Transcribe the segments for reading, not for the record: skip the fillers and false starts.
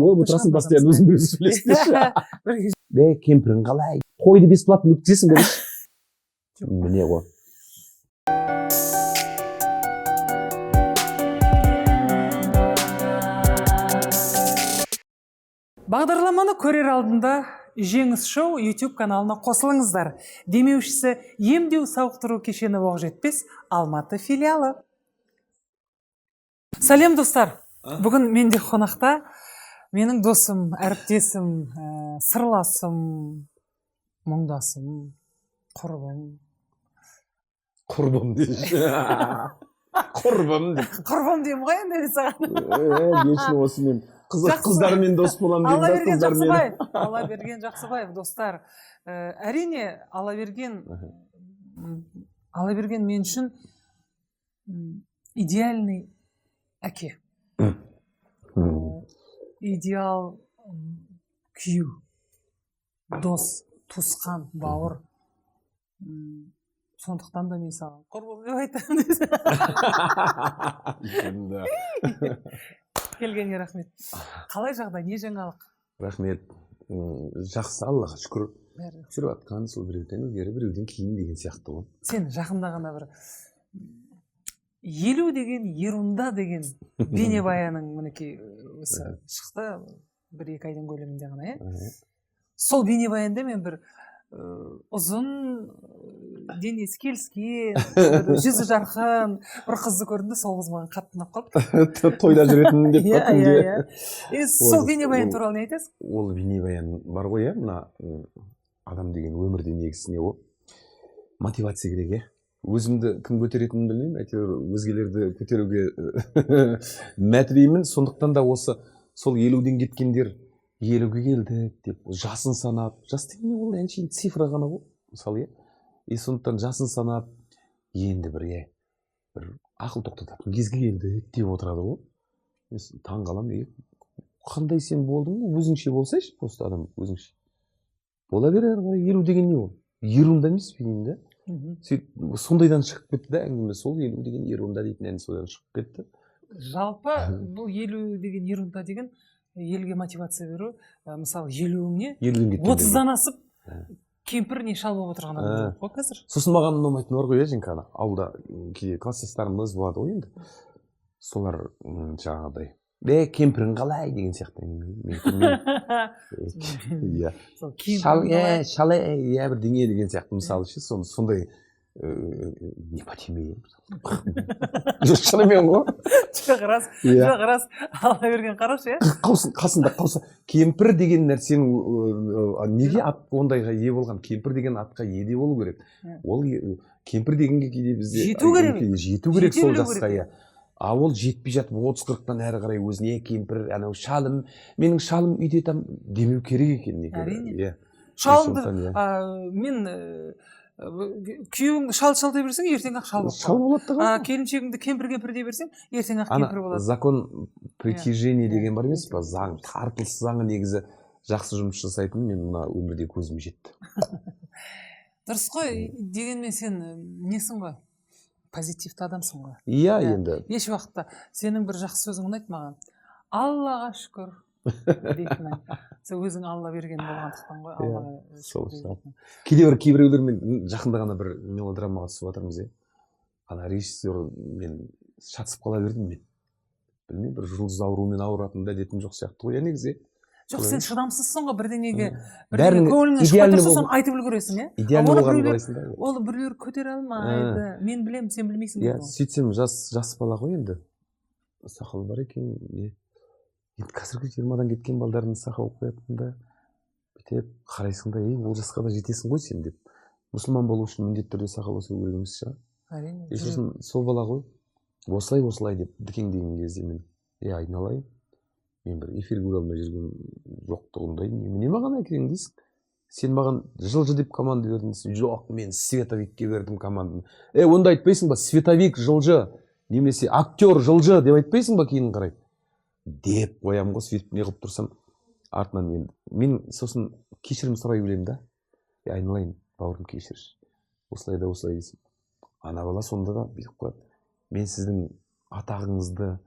ой отырасың постоянно өзің өзің сөйлесің. Бе кемпірің қалай? Тойды бесплатно өткізесің бе? Міне ғой. Бағдарламаны көрер алдында Жеңіс шоу YouTube каналына қосылыңыздар. Демеушісі емдеу сауықтыру кешені Оқжетпес Алматы филиалы. Сәлем достар. Бүгін менде қонақта менің досым, әріптесім, сырласым, мұңдасым, құрбым. Құрбым дейші. Құрбым деп. Құрбым деймін ғой енді мен саған. Вечно осы мен қыздармен дос боламын деймін да қыздармен. Аллаберген Жақсыбаев достар. Әрине Аллаберген мен үшін идеальный әке. Идеал күйеу, дос, туысқан, бауыр. Сондықтан да мен саған құрбым деп айтамын. Келгенге рахмет. Қалай жағдай, не жаңалық? Рахмет. Жақсы, Аллаға шүкір. Жүріп атқан сол біреуден ілгері, біреуден кейін деген сияқты ғой. Сен жақында ғана бір 50 деген ерунда деген бейнебаяның мінекей осы шықты бір-екі айдың көлемінде ғана, иә? Сол бейнебаянда мен бір ұзын, денесі келіскен, жүзі жарқын бір қызды көрдім де, сол қыз маған қатты ұнап қалды. Тойда жүретін деп па күнде. Сол бейнебаян туралы не айтасың? Ол бейнебаян бар ғой, мына адам деген өмірде негізі не ол? Мотивация керек, иә. Өзімді кім көтеретінін білмеймін, әйтеуір өзгелерді көтеруге мәтібеймін. Сондықтан да осы сол 50-ден кеткендер 50-ге келдік деп жасын санап, жас деген ол әншейін цифра ғана ғой, мысалы, иә. Сондықтан жасын санап, енді бір ақыл тоқтататын кезге келдік деп отырады ғой. Таң қалам, қандай сен болдың, өзіңше болсайшы, просто адам өзіңше. Бола бер, 50 деген не ол? Ерунда емес деймін да. Сондайдан шығып кетті да, әңгіме сол 50 деген ерунда дейтін ән содан шығып кетті. Жалпы бұл 50 деген ерунда деген елге мотивация беру, мысалы 50-іңе 30-дан асып кемпір не шал болып отырған адам жоқ қой қазір. Сосын маған ұнамайтын бар ғой, женка, ауылда кейде класстастарымыз болады ғой енді. Солар жаңағыдай, кемпірің қалай деген сияқты. Шал бірдеңе деген сияқты мысалы ше, сондай не потемейін. Шынымен ғой? Жоқ рас, ала берген қарашы, е? Қасында қалса, кемпір деген нәрсенің неге ондайға ие болған? Кемпір деген атқа ие болу керек. Ол кемпір дегенге кейде бізде жету керек сол жасқа, иә. А ол жетпей жатып 30-40-тан әрі қарай өзіне кемпір, анау шалым, менің шалым үйде там демеу керек екен. Әрине. Шалымды мен күйеуіңді шал дей берсең, ертең ақ шал болып шал болады да. Келіншегіңді кемпір дей берсең, ертең ақ кемпір болады. Закон притяжения деген бар емес па? Заң, тартылыс заңы негізі жақсы жұмыс жасайтын, мен мына өмірде көзім жетті. Дұрыс қой, дегенмен сен несің ғой? Позитивті адамсың ғой. Иә, енді. Еш уақытта сенің бір жақсы сөзің ұнайды маған. Аллаға шүкір дейтін. Сен өзің Алла берген болғандықтан ғой, Аллаға шүкір. Кейбіреулермен жақында ғана бір мелодрамаға түсіп жатырмыз, иә. Ана режиссер мен шатысып қала бердім мен. Білмеймін, бір жұлдыз ауруымен ауыратында әдетім жоқ сияқты ғой, негізі. Жоқ, сен шыдамсызсың ғой, бірдеңеге көңіліңнен шығып тұрса, соны айтып үлгересің, иә? Идеальный болғанын қалайсың да? Ол біреулер көтере алмайды. Мен білемін, сен білмейсің. Иә, сөйтсем жас бала ғой енді. Сақал бар екен, не? Енді қазіргі 20-дан кеткен балдардың сақал қоятын да, бітеп қарайсың да, ол жасқа да жетесің ғой сен деп. Мұсылман болу үшін міндетті түрде сақал өсіру керек емес шығар. Әрине. Сосын сол бала ғой, осылай деп дікеңдеген кезде мен, айналайын. Мен бір эфир көре алмай жүрген жоқтығындай, не маған әкелің дейсің? Сен маған жылжы деп команда бердің, жоқ, мен световикке бердім команданы. Онда айтпайсың ба, световик жылжы, немесе актер жылжы деп айтпайсың ба кейін қарай? Деп қоям ғой, сөйтіп не қылып тұрсам, артынан мен сосын кешірім сұрай білемін да. Айналайын, бауырым кешірші. Осылай дейсің. Ана бала сонда да бүйтіп қояды. Мен сіздің атағыңызды,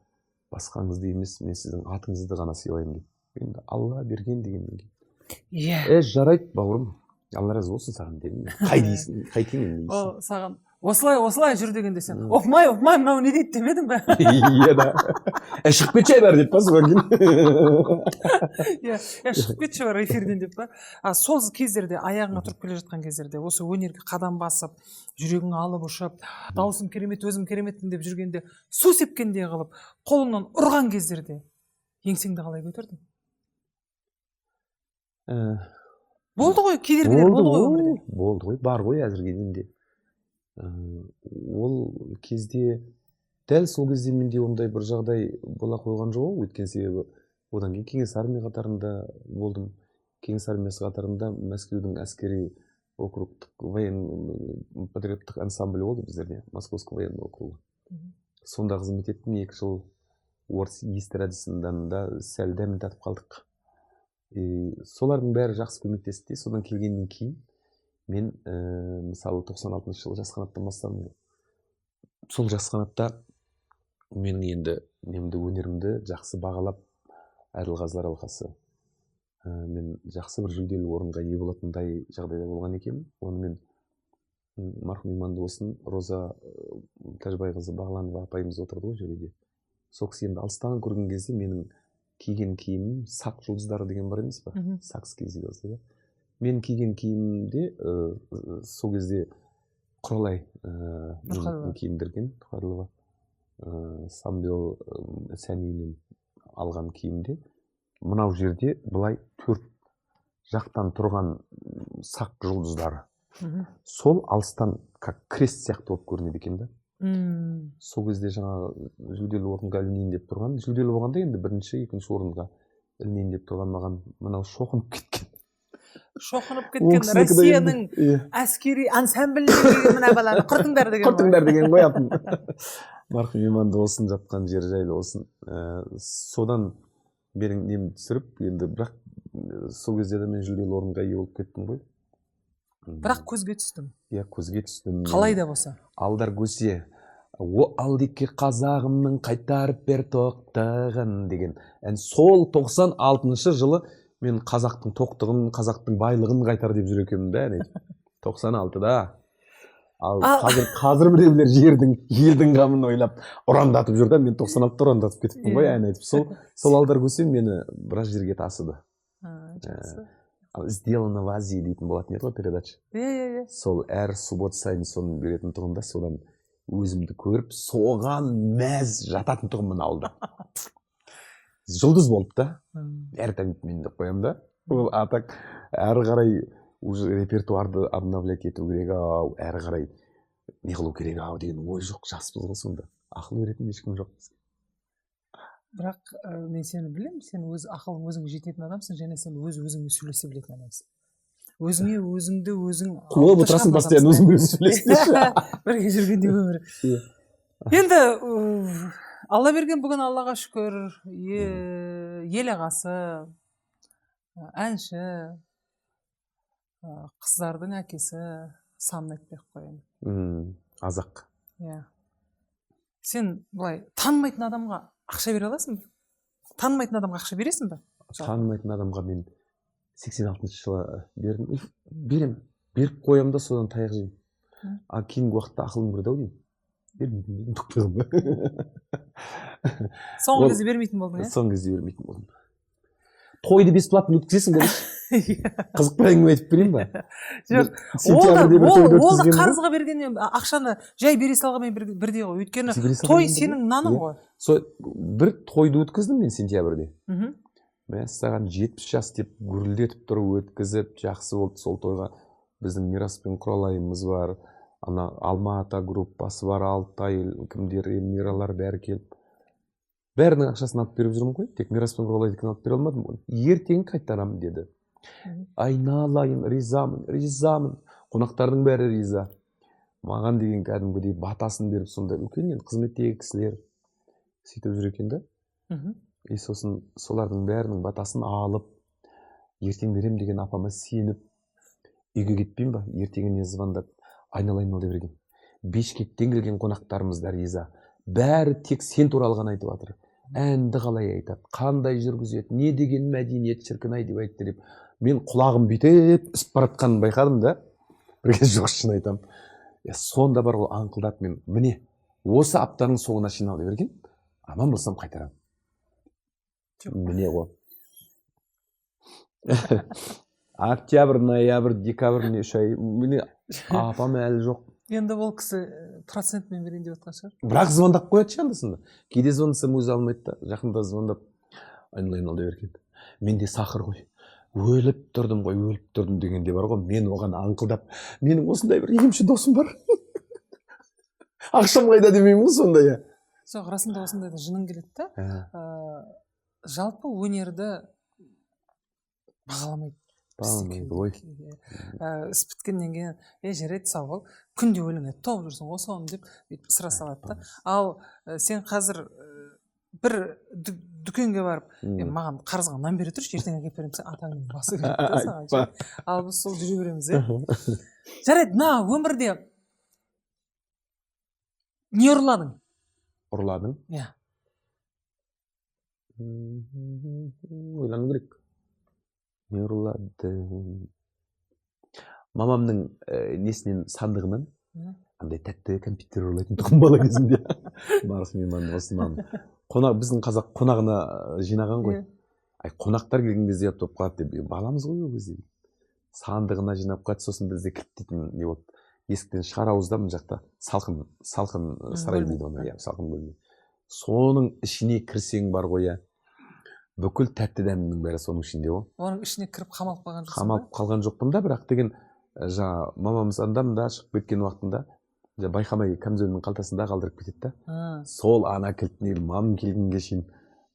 басқаңызды емес, мен сіздің атыңызды ғана сыйлаймын деп. енді алла берген дегеннен кейін иә жарайды бауырым, алла разы болсын саған дедім. Қай дейсің, қайтемін дейсің. ол саған осылай жүр дегенде сен оқымай мынау не дейді демедің ба? Иә да. Шығып кетші бәрі деп па содан кейін. Иә шығып кетші бар эфирден деп па. Сол кездерде аяғыңа тұрып келе жатқан кездерде осы өнерге қадам басып жүрегің алып ұшып дауысым керемет өзім кереметпін деп жүргенде су сепкендей қылып қолыңнан ұрған кездерде еңсеңді қалай көтердің? Болды ғой, кедергілер болды ғой өмірде. Болды ғой, бар ғой әзірге дейін. Ол кезде, дәл сол кезде менде ондай бір жағдай бола қойған жоқ, өткен себебі одан кейін Кеңес армия қатарында болдым. Кеңес армиясы қатарында Мәскеудің әскери округтық патриоттық ансамблі болды біздерде, Московский военный округ. Сонда қызмет еттім 2 жыл. Орыс эстрадасында сәл дәмін татып қалдық. Солардың бәрі жақсы көмектесті. Содан келгеннен кейін мен мысалы 96 жылы жас қанаттан бастадым. Сол жас қанатта менің енді өнерімді жақсы бағалап Әділқазылар алқасы мен жақсы бір жүлделі орынға ие болатындай жағдайда болған екен. Оны мен марқұм иманды болсын Роза Тәжбайқызы Бағланова апайымыз отырды ғой жерде. Сол кісі енді алыстан көрген кезде менің киген киімім сақ жұлдыздары деген бар емес па? Сакс кезінде. Мен киген киімімде сол кезде Құралай киімдерген Құрлова Самбел сәнейінен алған киімде мынау жерде былай 4 жақтан тұрған сақ жұлдыздары. Сол алыстан как крест сияқты болып көрінеді екен да. Сол кезде жаңа жүлделі орынға ілінейін деп тұрған, жүлделі болғанда енді бірінші, екінші орынға ілінейін деп тұрған маған мынау шоқынып кеткен. Шоқынып кеткен Россияның әскери ансамбліне мына баланы құртыңдар деген ғой. Құртыңдар деген қоятын. Марқұм иманды болсын, жатқан жер жайлы болсын. Содан менің немді түсіріп, енді бірақ сол кезде де мен жүлделі орынға ие болып кеттім ғой. Бірақ көзге түстім. Иә, көзге түстім. Қалай да болса. Алдар көсе, о алдеке қазағымның қайтарып бер тоқтығын деген. Сол 96 жылы мен қазақтың тоқтығын, қазақтың байлығын қайтар деп жүр екенмін да. 96-да. Ал қазір біреулер елдің қамын ойлап ұрандатып жүр да, мен 96-да ұрандатып кетіппін ғой, ән айтып. Сол алдар көсе мені біраз жерге тасыды. Сделано в Азии дейтін болатын еді ғой передача. Сол әр суббота сайын соны беретін тұғында, содан өзімді көріп, соған мәз жататын тұғымын алды. Жұлдыз болды да. Әр таңып мен де қоям да. Атак әрі қарай уже репертуарды обновлять ету керек ау, әрі қарай не қылу керек ау деген ой жоқ, жаспыз ғой сонда. Ақыл беретін ешкім жоқ бізге. Бірақ мен сені білемін, сен өз ақылың өзіңе жететін адамсың, және сен өзіңе сөйлесе білетін адамсың. Өзіңді өзің қуып отырасың постоянно өзіңмен сөйлесің. Бірге жүргенде өмір. Енді Алла берген бүгін Аллаға шүкір, ел ағасы, әнші, қыздардың әкесі, санын айтпай қояйын. Азақ. Сен былай танымайтын адамға ақша бере аласың ба? Танымайтын адамға ақша бересің ба? Танымайтын адамға мен 86 жылы берем. Беріп қоям да содан таяқ жеймін. Кейінгі уақытта ақылым кірді ау деймін. Бермейтін тұқтығым. Соңғы кезде бермейтін болдың, иә? Соңғы кезде бермейтін болдым. Тойды бесплатно өткізесің бе? Қызық бір әңгіме айтып берейін ба? Жоқ, ол да қарызға берген ақшаны жай бере салғанмен бірдей ғой. Өйткені той сенің наның ғой. Бір тойды өткіздім мен сентябрьде. Мәссаған 70 жас деп гүрілдетіп тұрып өткізіп, жақсы болды сол тойға. Біздің Мираспен Құралайымыз бар, Алма-Ата группасы бар, Алтай, кімдер, Миралар бәрі келіп. Бәрінің ақшасын алып беріп жүрмін ғой, тек Мираспен Құралайдікін алып бере алмадым ғой. Ертең қайтарамын деді. Айналайын, ризамын. Қонақтардың бәрі риза. Маған деген кәдімгідей батасын беріп, сонда үлкен енді қызметтегі кісілер сөйтіп жүр екен да. Сосын солардың бәрінің батасын алып, ертең берем деген апама сеніп, үйге кетпеймін ба? Ертеңіне звондап, айналайын деп берген. Бешкектен келген қонақтарымыз да риза. Бәрі тек сен туралы ғана айтып жатыр. әнді қалай айтады, қандай жүргізеді, не деген мәдениет шіркін-ай деп айтты деп мен құлағым бүйтіп ісіп баратқанын байқадым да. бір кез жоқ, шын айтамын. Сонда бар ғой аңқылдап мен, міне осы аптаның соңына шейін алып берген, аман болсам қайтарамын. Міне ғой. Октябрь, ноябрь, декабрь не 3 ай. Міне апам әлі жоқ. Енді ол кісі процентмен берейін деп отқан шығар. Бірақ звондап қояды шандысында. Кейде звондасам өзі алмайды да, жақында звондап айналайын алдай берген. Менде сахар ғой. Өліп тұрдым дегенде бар ғой, мен оған аңқылдап, менің осындай бір емші досым бар. Ақшам қайда демеймін ғой сонда, я. Жоқ, расында осындайда жының келеді да. Жалпы өнерді бағаламайды. Ой. Іс біткеннен кейін, жарайды, сау бол, күнде өлеңе тауып жүрсің, осыған деп сыра салады да. Ал сен қазір бір дүкенге барып, маған қарызға нан бере тұршы, ертең әкеліп беремін, сен атаңның басы береді саған. Ал біз сол жүре береміз, жарайды, мына өмірде не ұрладың? Ұрладың? Иә. Ойлану керек. Не ұрладың? Мамамның несінен, сандығынан андай тәтті компьютер ұрлайтын тұғым бала кезінде. Марқұм Осман. Біздің қазақ қонағына жинаған ғой. Қонақтар келген кезде топ қалады деп, баламыз ғой ол кезде. Сандығына жинап қалады, сосын бізде кіріптейтін не болды. Есіктен шығар ауызда мына жақта салқын сарай дейді оны, салқын бөлме. Соның ішіне кірсең бар ғой, бүкіл тәтті дәмнің бәрі соның ішінде ғой. Оның ішіне кіріп қамалып қалған жоқсың ба? Қамалып қалған жоқпын да, бірақ деген жаңа мамамыз анда-мында шығып кеткен уақытында байқамай камзөлінің қалтасында қалдырып кетеді да. Сол ана кілтіне мамам келгенге шейін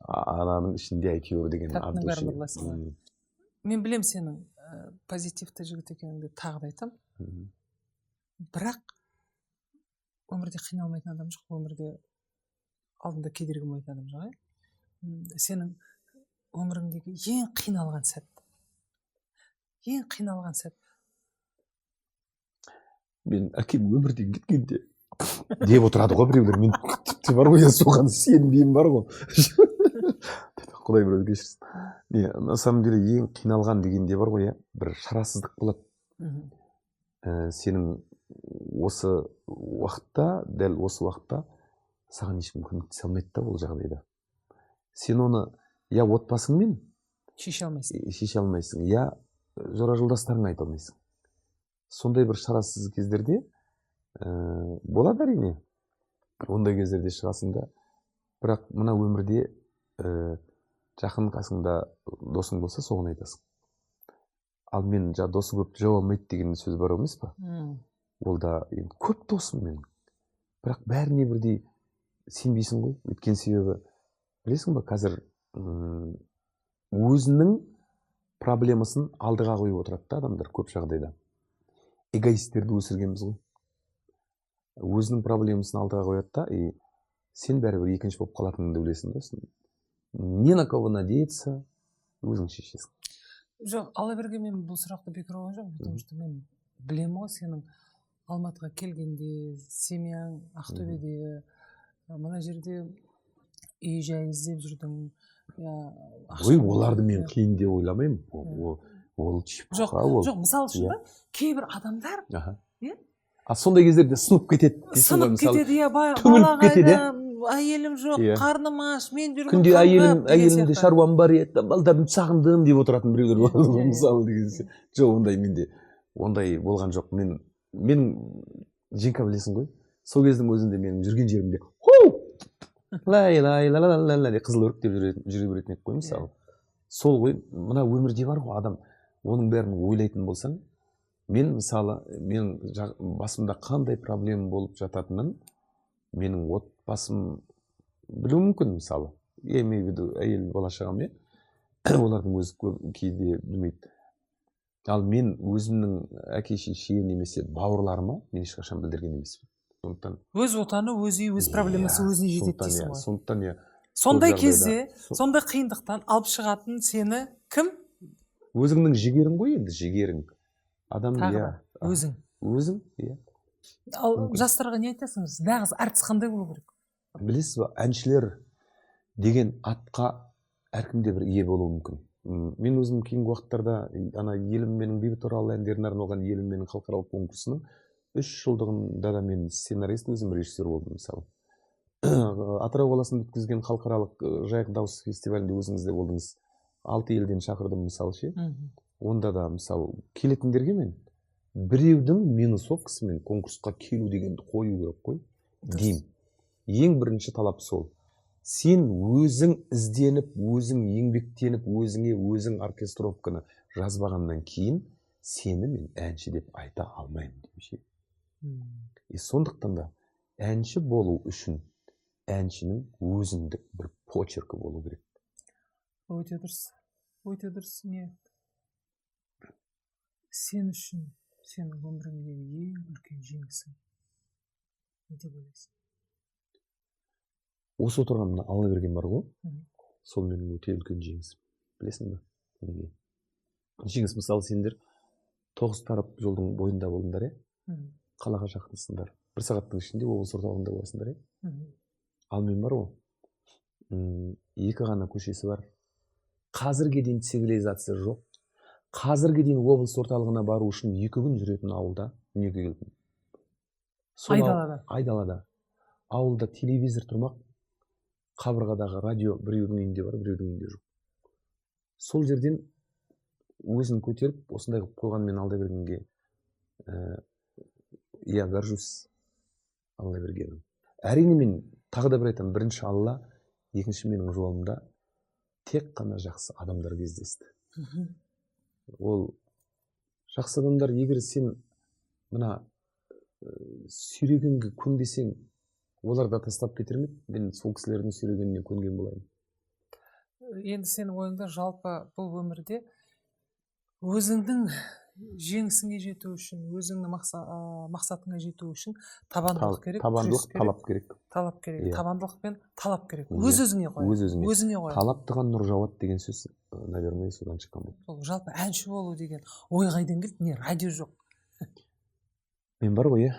ананың ішінде әйтеуір деген тәттінің бәрін ұрлайсың. Мен білем сенің позитивті жігіт екеніңді тағы да айтамын. Бірақ өмірде қиналмайтын адам жоқ, өмірде алдында кедергі болмайтын адам жоқ. Сенің өміріңдегі ең қиналған сәт. Мен әкем өмірден кеткенде деп отырады ғой біреулер, мен тіпті бар ғой, соған сенбеймін бар ғой. Құдай біреуді кешірсін. На самом деле ең қиналған дегенде бар ғой, бір шарасыздық болады. Сенің осы уақытта, дәл осы уақытта саған ешкім көмектесе алмайды да ол жағдайда. Сен оны я отбасыңмен шеше алмайсың, я жора жолдастарыңа айта алмайсың. Сондай бір шарасыз кездерде болады әрине. Ондай кездерде шығасың да, бірақ мына өмірде жақын қасыңда досың болса, соған айтасың. Ал мен досы көп жау алмайды деген сөз бар емес па? Ол да көп досым мен. Бірақ бәріне бірдей сенбейсің ғой. Өткен себебі, білесің ба, қазір өзінің проблемасын алдыға қойып отырады да адамдар көп жағдайда. Эгоистерді өсіргенбіз ғой. Өзінің проблемасын алдыға қояды да, сен бәрібір екінші болып қалатыныңды білесің да. Не на кого надеяться, өзің шешесің. Жоқ, ала берге мен бұл сұрақты бекер қойған жоқпын, потому что мен білемін ғой сенің Алматыға келгенде, семьяң Ақтөбеде, мына жерде үй жай іздеп жүрдің. Оларды мен қиын деп ойламаймын. Ол жоқ, мысал үшін да, кейбір адамдар сондай кездерде сынып кетеді. Сынып кетеді, бала қайда, әйелім жоқ, қарным аш, мен жүрмін. Күнде әйелімде шаруам бар еді, балдарын сағындым деп отыратын біреулер бар. Мысалы деген. Жоқ, ондай менде ондай болған жоқ. Мен Женка білесің ғой. Сол кездің өзінде менің жүрген жерімде лай қызыл өрік деп жүре беретін еді ғой, мысалы. Сол ғой, мына өмірде бар ғой адам, оның бәрін ойлайтын болсаң, мен мысалы, мен басымда қандай проблема болып жататынын менің отбасым білуі мүмкін, мысалы. Я имею в виду әйел бала шағам, олардың өзі кейде білмейді. Ал мен өзімнің әке шеше немесе бауырларыма мен ешқашан білдірген емеспін. Өз отаны, өз үй, өз проблемасы өзіне жетеді дейсің ғой. Сондықтан сондай кезде, сондай қиындықтан алып шығатын сені кім? Өзіңнің жігерің ғой, енді жігерің. Адам, өзің, Ал жастарға не айтасыңыз? Нағыз әртіс қандай болу керек? Білесіз ба, әншілер деген атқа әркімде бір ие болуы мүмкін. Мен өзім кейінгі уақыттарда ана елім менің бейбіт туралы әндеріне арналған елім менің халықаралық конкурсының 3 жылдығында да мен сценарист, өзім режиссер болдым мысалы. Атырау қаласында өткізген халықаралық жайық дауыс фестивалінде өзіңіз де болдыңыз. 6 елден шақырдым мысалы ше. Онда да мысалы келетіндерге мен біреудің минусовкасымен конкурсқа келу дегенді қою керек қой деймін. Ең бірінші талап сол. Сен өзің ізденіп, өзің еңбектеніп, өзіңе өзің оркестровканы жазбағаннан кейін сені мен әнші деп айта алмаймын деймін. Сондықтан да әнші болу үшін әншінің өзіндік бір почеркі болу керек. Өте дұрыс. Өте дұрыс. Не? Сен үшін сенің өміріңдегі ең үлкен жеңісің. Не деп ойлайсың? Осы отырған мына Аллаберген бар ғой, сол менің өте үлкен жеңісім. Білесің бе? Неге? Жеңіс мысалы сендер 9 тарап жолдың бойында болыңдар, қалаға жақынсыңдар. 1 сағаттың ішінде облыс орталығында боласыңдар. Ал мен бар ғой, 2 ғана көшесі бар. Қазірге дейін цивилизация жоқ. Қазірге дейін облыс орталығына бару үшін 2 күн жүретін ауылда дүниеге келдім. Айдалада. Ауылда телевизор тұрмақ. Қабырғадағы радио біреудің үйінде бар, біреудің үйінде жоқ. Сол жерден өзін көтеріп, осындай қойған мен Алдабергенге я горжусь Алдабергенім. Әрине мен тағы да бір айтамын, бірінші Алла, екінші менің жолымда тек қана жақсы адамдар кездесті. Ол жақсы адамдар, егер сен мына сүйрегенге көнбесең, олар да тастап кетер ме? Мен сол кісілердің сүйрегеніне көнген болайын. Енді сенің ойыңда жалпы бұл өмірде өзіңдің жеңісіңе жету үшін, өзіңнің мақсатыңа жету үшін табандылық керек. Табандылық, талап керек. Талап керек. Табандылық пен талап керек. Өз-өзіңе қой. Өзіңе қой. Талап тұған нұр жауады деген сөз, наверное, содан шыққан бұл. Ол жалпы әнші болу деген ой қайдан келді? Не, радио жоқ. Мен бар ғой,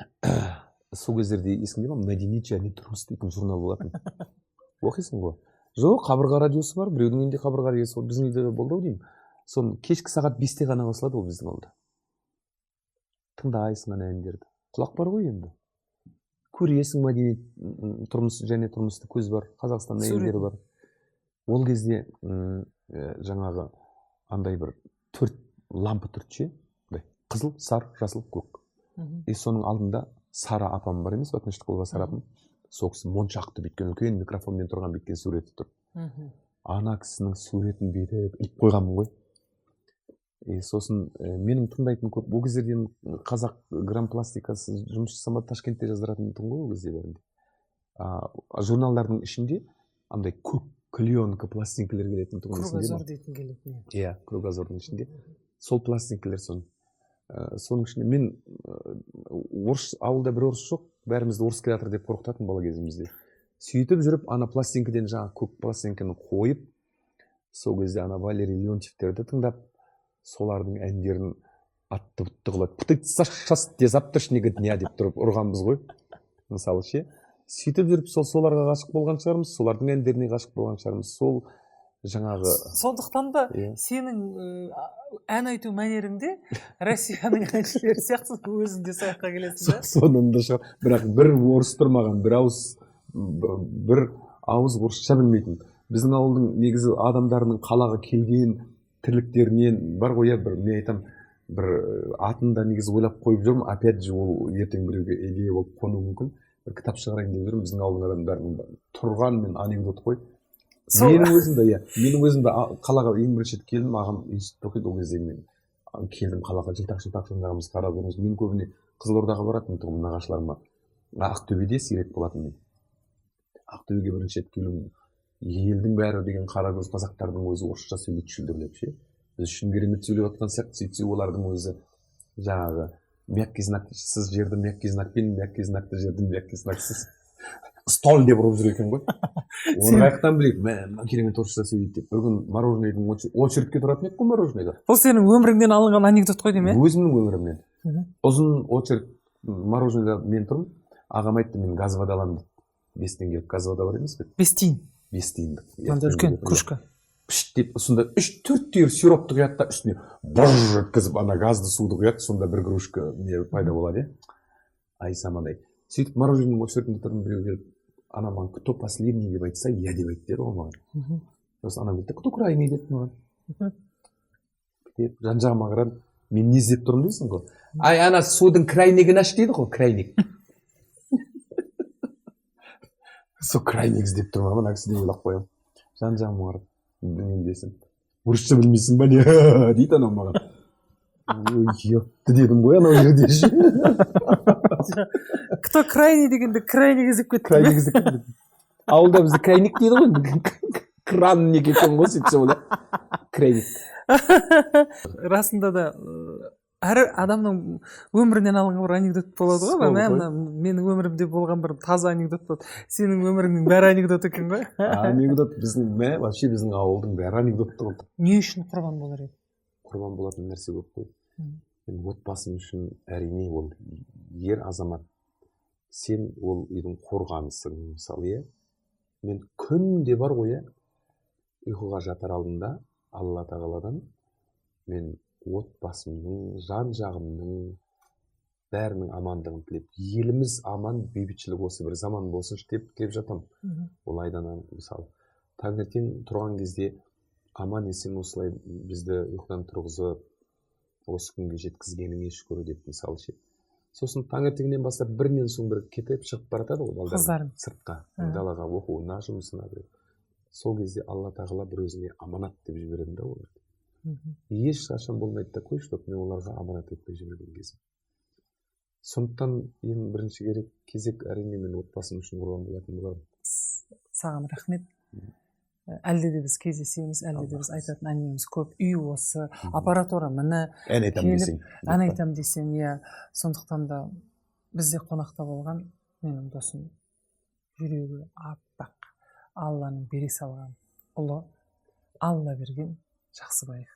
сол кездерде есіңде ма, мәдениет және тұрмыс дейтін журнал болатын. Оқисың ғой? Жоқ, қабырға радиосы бар, біреудің үйінде қабырға радиосы бар, біздің үйде болды деймін. Соны кешкі сағат 5-те ғана қосылады ол біздің ауылда. Тыңдайсың ана әндерді. Құлақ бар ғой енді. Көресің мәдениет, тұрмыс және тұрмысты көз бар, Қазақстанда әндері бар. Ол кезде жаңағы андай бір 4 лампы түртше, қызыл, сары, жасыл, көк. Соның алдында Сара апам бар емес, Өтініштікова Сара апам. Сол кісі моншақты бүйткен үлкен микрофонмен тұрған бүйткен суреті тұр. Ана кісінің суретін бетіп іліп қойғанмын ғой. Сосын менің тыңдайтын көп, бұл кездерден қазақ грампластикасы жұмыс жасамады, Ташкентте жаздыратын тұн ғой ол кезде бәрінде. Журналдардың ішінде андай көк клеенка пластинкалер келетін тұн. Кругозор дейтін келетін. Иә, кругозордың ішінде. Сол пластинкалер соның. Соның ішінде мен ауылда бір орыс жоқ, бәрімізді орыс келатыр деп қорқытатын бала кезімізде. Сөйтіп жүріп, ана пластинкіден жаңа көк пластинканы қойып, сол кезде ана Валерий Леонтьевтерді тыңдап, солардың әндерін атты-бұтты қылады. Птыц-саш-шас дезаптышнегі дня деп тұрып ұрғанбыз ғой. Мысалы ше. Сөйтіп жүріп, соларға ғашық болған шығармыз, солардың әндеріне ғашық болған шығармыз. Сол жаңағы... Сондықтан да сенің ән айту мәнеріңде Россияның әншілері сияқты өзіңде саяққа келесің да? Сонында шығар. Бірақ бір орыс тұрмаған, бір ауыз орысша білмейтін. Біздің ауылдың негізі адамдарының қалаға келген тірліктерінен бар ғой, бір мен айтам, бір атында негізі ойлап қойып жүрмін, опять же ол ертең біреуге идея болып қонуы мүмкін. Бір кітап шығарайын деп жүрмін, біздің ауылдың адамдарының тұрған мен анекдот қой. Менің өзімде қалаға ең бірінші келдім, ағам институтта оқиды, ол кезде мен келдім қалаға, жылтақ жаңағымыз қарап жүрміз. Мен көбіне Қызылордаға баратын тұғым, нағашыларыма. Ақтөбеде сирек болатын мен. Ақтөбеге бірінші рет келдім. Елдің бәрі деген қарагөз қазақтардың өзі орысша сөйлейді шүлдірлеп ше. Біз үшін керемет сөйлеп жатқан сияқты, сөйтсе олардың өзі жаңағы мягкий знаксыз жерді мягкий знакпен, мягкий знақты жерді мягкий знаксыз стол деп ұрып жүр екен ғой. Оны қаяқтан білейік, мына керемет орысша сөйлейді деп. Бір күн мороженайдың очередке тұратын еді ғой мороженайға. Бұл сенің өміріңнен алынған анекдот қой деймін. Өзімнің өмірімнен. Ұзын очеред мороженайда мен тұрмын. Ағам айтты, мен газ вода аламын дейді. 5 теңгелік газ вода бар емес пе? 5 тиын. 5 тиындық мынандай үлкен кружка пішт деп сонда 3-4 түйір сиропты құяды да үстіне бұрж өткізіп ана газды суды құяды, сонда бір кружка не пайда болады иә. Ай самандай сөйтіп мороженый очередінде тұрдым, біреу келіп ана маған кто последний деп айтса я деп айт деді ғой маған. Сосын анам айтты кто крайний деді маған. Деп жан жағыма қарадым, мен не іздеп тұрмын дейсің ғой. Ай ана судың крайнигін аш дейді ғой, крайник. Сол крайник іздеп тұрмын, ана кісі деп ойлап қоямын. Жан жағыма қарап білмеймін десем, орысша білмейсің ба не дейді анау маған. Ой епті дедім ғой анау жерде. кто крайний дегенде крайник іздеп кетті. Крайник іздеп кетті. Ауылда бізде крайник дейді ғой, кран неге екен ғой сөйтсе ойлап. Крайник. Расында да әр адамның өмірінен алынған бір анекдот болады ғой. Менің өмірімде болған бір таза анекдот болады. Сенің өміріңнің бәрі анекдот екен ғой. Анекдот біздің вообще біздің ауылдың бәрі анекдотты ғой. Не үшін құрбан болар еді? Құрбан болатын нәрсе көп қой. Мен отбасым үшін әрине ол ер азамат. Сен ол үйдің қорғанысың мысалы иә. Мен күнде бар ғой иә. Ұйқыға жатар алдында Алла тағаладан мен отбасымның, жан жағымның бәрінің амандығын тілеп, еліміз аман, бейбітшілік осы бір заман болсыншы деп тілеп жатам. Ол айдан мысалы таңертең тұрған кезде аман есен осылай бізді ұйқыдан тұрғызып, осы күнге жеткізгеніңе шүкір деп мысалы ше. Сосын таңертеңнен бастап бірінен соң бірі кетіп шығып баратады ғой балдар сыртқа, далаға оқуына, жұмысына. Сол кезде Алла тағала бір өзіңе аманат деп жібереді да оларды. Ешқашан болмайды да қой, чтоб мен оларға аманат етпей жіберген кезім. Сондықтан ең бірінші керек кезек әрине мен отбасым үшін құрбан болатын болармын. Саған рахмет. Әлде де біз кездесеміз, әлде де біз айтатын әңгімеміз көп. Үй осы, аппаратура міне. Ән айтам десең. Ән айтам десең, иә. Сондықтан да бізде қонақта болған менің досым жүрегі аппақ. Алланың бере салған ұлы, Алла берген Жақсыбаев.